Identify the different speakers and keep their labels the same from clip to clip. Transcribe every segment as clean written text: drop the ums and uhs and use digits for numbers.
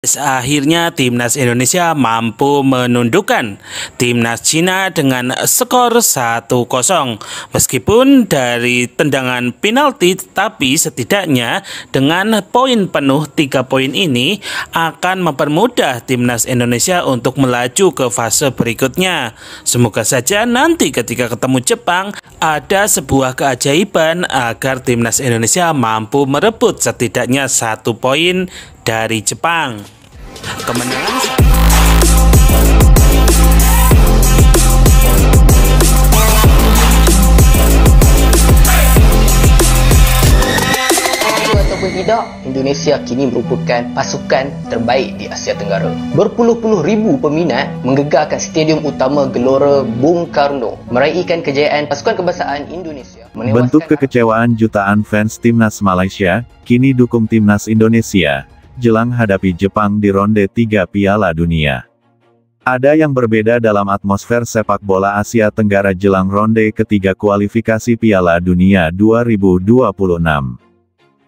Speaker 1: Akhirnya timnas Indonesia mampu menundukkan timnas Cina dengan skor 1-0. Meskipun dari tendangan penalti, tapi setidaknya dengan poin penuh 3 poin ini akan mempermudah timnas Indonesia untuk melaju ke fase berikutnya. Semoga saja nanti ketika ketemu Jepang ada sebuah keajaiban agar timnas Indonesia mampu merebut setidaknya 1 poin dari Jepang. Kemenangan
Speaker 2: ataupun tidak, Indonesia kini merupakan pasukan terbaik di Asia Tenggara. Berpuluh-puluh ribu peminat menggegarkan stadium utama Gelora Bung Karno meraihkan kejayaan pasukan kebangsaan Indonesia.
Speaker 3: Bentuk kekecewaan jutaan fans timnas Malaysia kini dukung timnas Indonesia jelang hadapi Jepang di ronde 3 Piala Dunia. Ada yang berbeda dalam atmosfer sepak bola Asia Tenggara jelang ronde ketiga kualifikasi Piala Dunia 2026.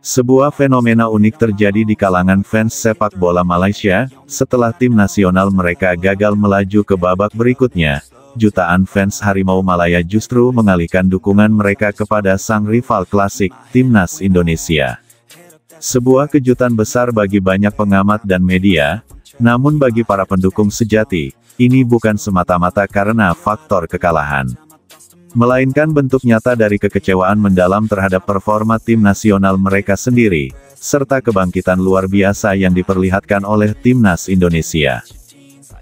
Speaker 3: Sebuah fenomena unik terjadi di kalangan fans sepak bola Malaysia, setelah tim nasional mereka gagal melaju ke babak berikutnya. Jutaan fans Harimau Malaya justru mengalihkan dukungan mereka kepada sang rival klasik, timnas Indonesia. Sebuah kejutan besar bagi banyak pengamat dan media, namun bagi para pendukung sejati, ini bukan semata-mata karena faktor kekalahan. Melainkan bentuk nyata dari kekecewaan mendalam terhadap performa tim nasional mereka sendiri, serta kebangkitan luar biasa yang diperlihatkan oleh timnas Indonesia.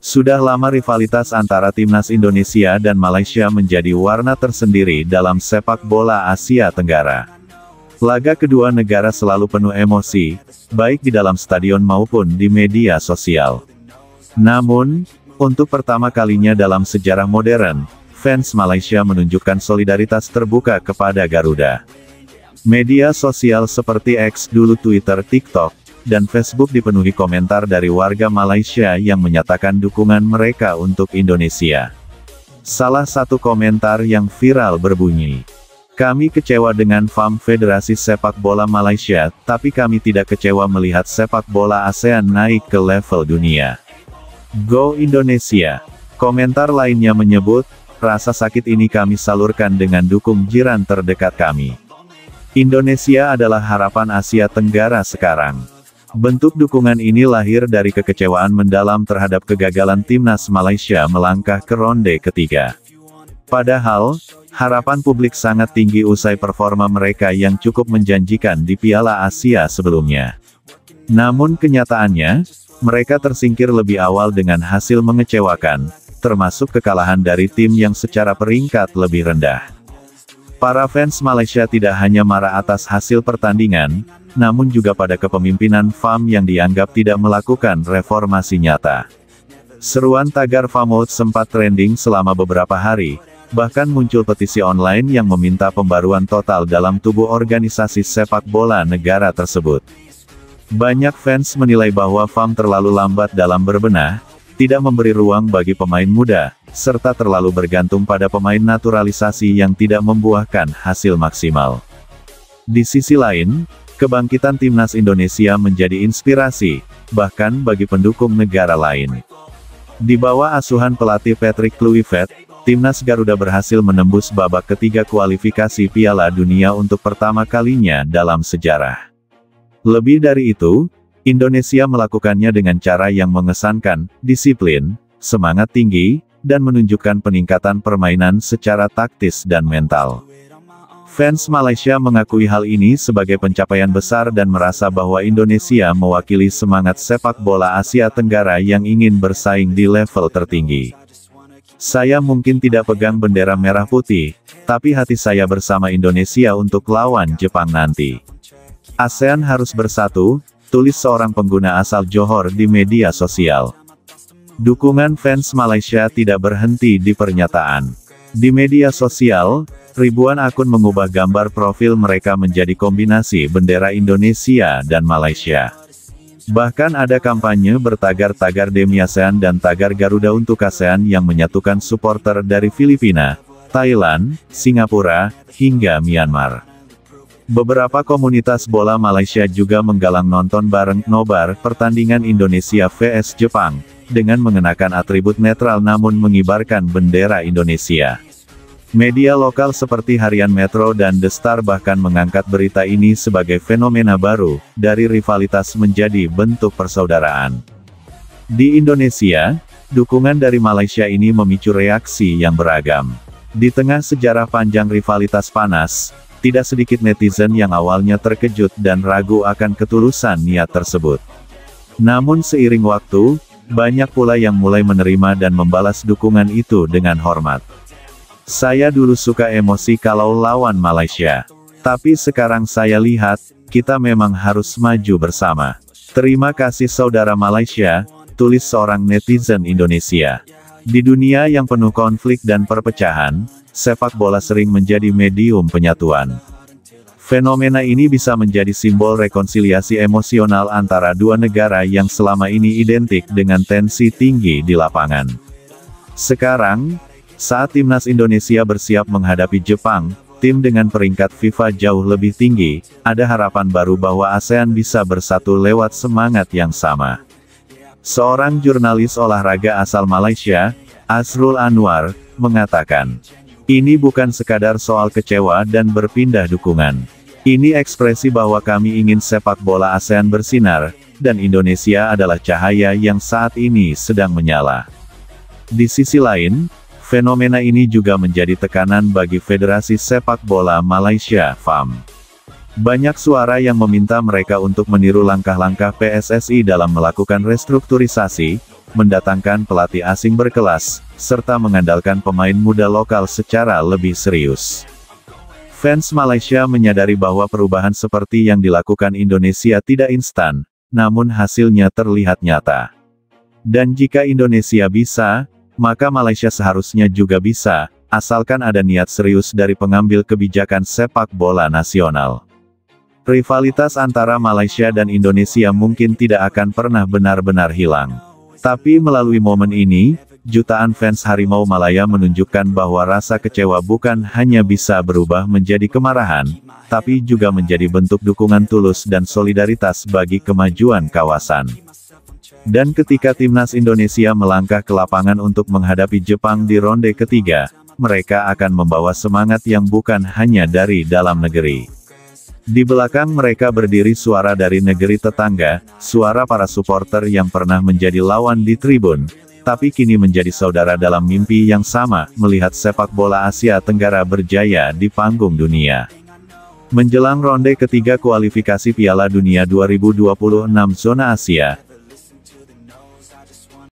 Speaker 3: Sudah lama rivalitas antara timnas Indonesia dan Malaysia menjadi warna tersendiri dalam sepak bola Asia Tenggara. Laga kedua negara selalu penuh emosi, baik di dalam stadion maupun di media sosial. Namun, untuk pertama kalinya dalam sejarah modern, fans Malaysia menunjukkan solidaritas terbuka kepada Garuda. Media sosial seperti X dulu Twitter, TikTok, dan Facebook dipenuhi komentar dari warga Malaysia yang menyatakan dukungan mereka untuk Indonesia. Salah satu komentar yang viral berbunyi, "Kami kecewa dengan FAM Federasi Sepak Bola Malaysia, tapi kami tidak kecewa melihat sepak bola ASEAN naik ke level dunia. Go Indonesia." Komentar lainnya menyebut, "Rasa sakit ini kami salurkan dengan dukung jiran terdekat kami. Indonesia adalah harapan Asia Tenggara sekarang." Bentuk dukungan ini lahir dari kekecewaan mendalam terhadap kegagalan timnas Malaysia melangkah ke ronde ketiga. Padahal, harapan publik sangat tinggi usai performa mereka yang cukup menjanjikan di Piala Asia sebelumnya. Namun kenyataannya, mereka tersingkir lebih awal dengan hasil mengecewakan, termasuk kekalahan dari tim yang secara peringkat lebih rendah. Para fans Malaysia tidak hanya marah atas hasil pertandingan, namun juga pada kepemimpinan FAM yang dianggap tidak melakukan reformasi nyata. Seruan tagar FAMout sempat trending selama beberapa hari. Bahkan muncul petisi online yang meminta pembaruan total dalam tubuh organisasi sepak bola negara tersebut. Banyak fans menilai bahwa FAM terlalu lambat dalam berbenah, tidak memberi ruang bagi pemain muda, serta terlalu bergantung pada pemain naturalisasi yang tidak membuahkan hasil maksimal. Di sisi lain, kebangkitan timnas Indonesia menjadi inspirasi, bahkan bagi pendukung negara lain. Di bawah asuhan pelatih Patrick Kluivert, timnas Garuda berhasil menembus babak ketiga kualifikasi Piala Dunia untuk pertama kalinya dalam sejarah. Lebih dari itu, Indonesia melakukannya dengan cara yang mengesankan, disiplin, semangat tinggi, dan menunjukkan peningkatan permainan secara taktis dan mental. Fans Malaysia mengakui hal ini sebagai pencapaian besar dan merasa bahwa Indonesia mewakili semangat sepak bola Asia Tenggara yang ingin bersaing di level tertinggi. "Saya mungkin tidak pegang bendera merah putih, tapi hati saya bersama Indonesia untuk lawan Jepang nanti. ASEAN harus bersatu," tulis seorang pengguna asal Johor di media sosial. Dukungan fans Malaysia tidak berhenti di pernyataan. Di media sosial, ribuan akun mengubah gambar profil mereka menjadi kombinasi bendera Indonesia dan Malaysia. Bahkan ada kampanye bertagar-tagar Demi ASEAN dan tagar Garuda untuk ASEAN yang menyatukan supporter dari Filipina, Thailand, Singapura, hingga Myanmar. Beberapa komunitas bola Malaysia juga menggalang nonton bareng nobar pertandingan Indonesia vs Jepang, dengan mengenakan atribut netral namun mengibarkan bendera Indonesia. Media lokal seperti Harian Metro dan The Star bahkan mengangkat berita ini sebagai fenomena baru, dari rivalitas menjadi bentuk persaudaraan. Di Indonesia, dukungan dari Malaysia ini memicu reaksi yang beragam. Di tengah sejarah panjang rivalitas panas, tidak sedikit netizen yang awalnya terkejut dan ragu akan ketulusan niat tersebut. Namun seiring waktu, banyak pula yang mulai menerima dan membalas dukungan itu dengan hormat. Saya dulu suka emosi kalau lawan Malaysia. Tapi sekarang saya lihat, kita memang harus maju bersama. Terima kasih saudara Malaysia, tulis seorang netizen Indonesia. Di dunia yang penuh konflik dan perpecahan, sepak bola sering menjadi medium penyatuan. Fenomena ini bisa menjadi simbol rekonsiliasi emosional antara dua negara yang selama ini identik dengan tensi tinggi di lapangan. Sekarang, saat timnas Indonesia bersiap menghadapi Jepang, tim dengan peringkat FIFA jauh lebih tinggi, ada harapan baru bahwa ASEAN bisa bersatu lewat semangat yang sama. Seorang jurnalis olahraga asal Malaysia, Azrul Anwar, mengatakan, "Ini bukan sekadar soal kecewa dan berpindah dukungan. Ini ekspresi bahwa kami ingin sepak bola ASEAN bersinar, dan Indonesia adalah cahaya yang saat ini sedang menyala." Di sisi lain, fenomena ini juga menjadi tekanan bagi Federasi Sepak Bola Malaysia, FAM. Banyak suara yang meminta mereka untuk meniru langkah-langkah PSSI dalam melakukan restrukturisasi, mendatangkan pelatih asing berkelas, serta mengandalkan pemain muda lokal secara lebih serius. Fans Malaysia menyadari bahwa perubahan seperti yang dilakukan Indonesia tidak instan, namun hasilnya terlihat nyata. Dan jika Indonesia bisa, maka Malaysia seharusnya juga bisa, asalkan ada niat serius dari pengambil kebijakan sepak bola nasional. Rivalitas antara Malaysia dan Indonesia mungkin tidak akan pernah benar-benar hilang. Tapi melalui momen ini, jutaan fans Harimau Malaya menunjukkan bahwa rasa kecewa bukan hanya bisa berubah menjadi kemarahan, tapi juga menjadi bentuk dukungan tulus dan solidaritas bagi kemajuan kawasan. Dan ketika timnas Indonesia melangkah ke lapangan untuk menghadapi Jepang di ronde ketiga, mereka akan membawa semangat yang bukan hanya dari dalam negeri. Di belakang mereka berdiri suara dari negeri tetangga, suara para supporter yang pernah menjadi lawan di tribun, tapi kini menjadi saudara dalam mimpi yang sama, melihat sepak bola Asia Tenggara berjaya di panggung dunia. Menjelang ronde ketiga kualifikasi Piala Dunia 2026 zona Asia,